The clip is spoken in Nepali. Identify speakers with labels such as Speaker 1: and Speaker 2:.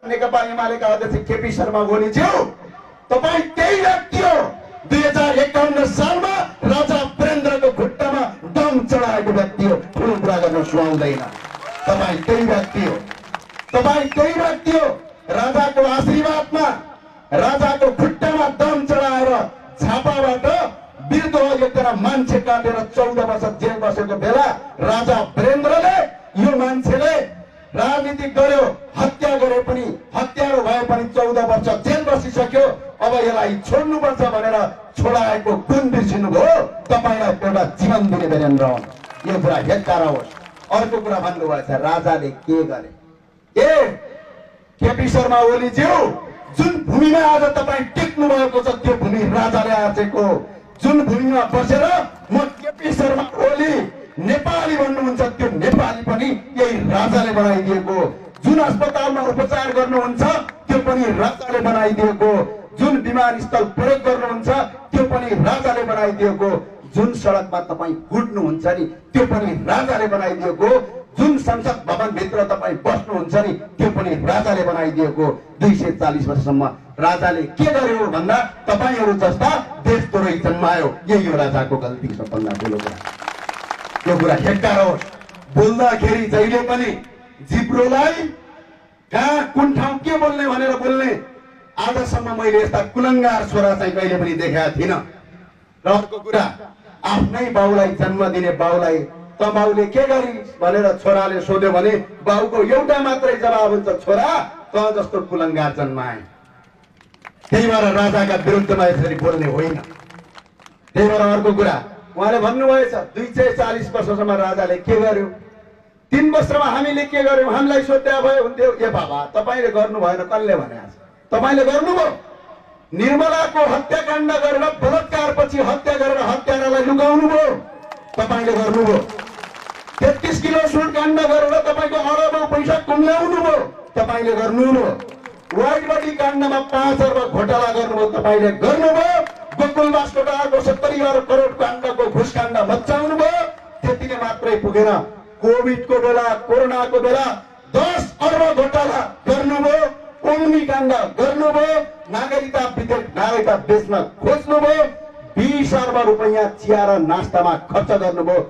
Speaker 1: नेकपा एमालेका अध्यक्ष केपी शर्मा ओलीज्यू, तपाई त्यही व्यक्ति हो 2051 सालमा राजा वीरेन्द्रको खुट्टामा दम चढाएको व्यक्ति हो। ठुलो कुरा गर्न सुहाउँदैन। तपाई त्यही व्यक्ति हो, तपाई त्यही व्यक्ति हो। राजाको आशीर्वादमा राजाको खुट्टामा दम चढाएर झापाबाट वीरद्रोह एकजना मान्छे काटेर 14 वर्ष जेल बसेको बेला राजा वीरेन्द्रले यो मान्छेले राजनीति गर्यो, हत्या गरे पनि, हत्यारो भए पनि 14 वर्ष जेल बसिसक्यो, अब यसलाई छोड्नुपर्छ भनेर छोडाएको गुण बिर्सिनु भयो। तपाईलाई एउटा जीवन दिने वीरेन्द्र यो कुरा हेक्कार होस्। अर्को कुरा भन्नुभएछ राजाले के गरे। केपी शर्मा ओलीज्यू, जुन भूमिमा आज तपाईँ टिक्नु भएको छ त्यो भूमि राजाले आर्जेको। जुन भूमिमा बसेर म केपी शर्मा ओली नेपाली भन्नुहुन्छ त्यो नेपाली पनि यही राजाले बनाइदिएको। जुन अस्पतालमा उपचार गर्नुहुन्छ त्यो पनि राजाले बनाइदिएको। जुन विमानस्थल प्रयोग गर्नुहुन्छ त्यो पनि राजाले बनाइदिएको। जुन सडकमा तपाईँ कुट्नुहुन्छ नि त्यो पनि राजाले बनाइदिएको। जुन संसद भवन भित्र तपाईँ बस्नुहुन्छ नि त्यो पनि राजाले बनाइदिएको। 240 वर्षसम्म राजाले के गर्यो भन्दा तपाईहरू जस्ता देशद्रोही जन्मायो। यही हो राजाको गल्ती। सबभन्दा ठुलो कुरा यो कुरा हेक्कार होस्। बोल्दाखेरि जहिले पनि जिब्रोलाई कहाँ कुन ठाउँ के बोल्ने भनेर बोल्ने। आजसम्म मैले यस्ता कुलङ्गार छोरा चाहिँ कहिले पनि देखेका थिइनँ। र अर्को कुरा आफ्नै बाउलाई जन्म दिने बाउलाई त बाउले के गरी भनेर छोराले सोध्यो भने बाउको एउटा मात्रै जवाब हुन्छ छोरा त जस्तो कुलङ्गार जन्माए। त्यही भएर राजाका विरुद्धमा यसरी बोल्ने होइन। त्यही भएर अर्को कुरा उहाँले भन्नुभएछ 240 वर्षसम्म राजाले के गर्यो, 3 वर्षमा हामीले के गर्यौं हामीलाई सोध्या भए हुन्थ्यो। ए बाबा तपाईले गर्नु भएन, कसले भने तपाईले गर्नुभयो। निर्मलाको हत्याकाण्ड गरेर बलात्कारपछि हत्या गरेर हत्यारालाई लुकाउनु भयो, तपाईले गर्नुभयो। 33 किलो सुन काण्ड गरेर तपाईको अरबौं पैसा कुम्ल्याउनु भयो, तपाईले गर्नुभयो। वाइट बडी काण्डमा 5 अर्ब घोटाला गर्नुभयो, तपाईले गर्नुभयो। गोकुल बास्कोटाको 70 करोड काण्डको घुस काण्ड मचाउनु भयो। त्यतिले मात्रै पुगेन, कोभिडको बेला कोरोनाको बेला 10 अर्ब घोटाला गर्नुभयो, ओम्नी काण्ड गर्नुभयो, नागरिकता बेच्न खोज्नुभयो, 20 अर्ब रुपैयाँ चिया र नास्तामा खर्च गर्नुभयो।